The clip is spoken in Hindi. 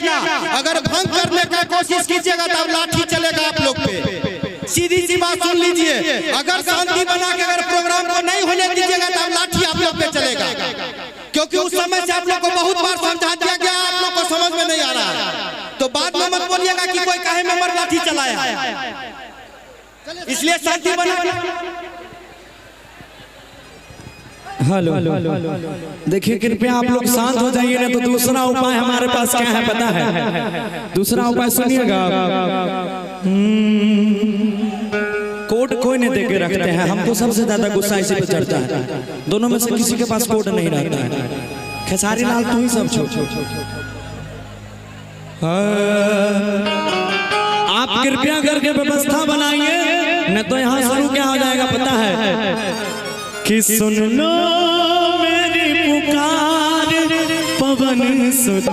कीजिएगा, अगर भंग करने का कोशिश कीजिएगा तो लाठी चलेगा आप लोग पे। सीधी सी बात सुन लीजिए, अगर शांति बना के अगर प्रोग्राम को नहीं होने दीजिएगा तो लाठी आप लोग पे चलेगा, क्योंकि उस समय से आप लोग को बहुत बार समझा दिया गया, आप लोग को समझ में नहीं आ रहा है। तो बाद में मत बोलिएगा कि कोई कहे मेंबर लाठी चलाया, इसलिए शांति बना। हेलो, देखिए कृपया आप लोग शांत हो जाइए ना, तो दूसरा उपाय हमारे पास क्या है पता है? दूसरा उपाय सुनिएगा, कोड कोई नहीं देके रखते हैं, हमको सबसे ज्यादा गुस्सा इसी पे चढ़ता है। दोनों में से किसी के पास कोड नहीं रहता है। खेसारी लाल तू ही सब छोड़, आप कृपया करके व्यवस्था बनाइए, न तो यहाँ शुरू क्या हो जाएगा पता है कि सुन लो मेरी पुकार पवन सुत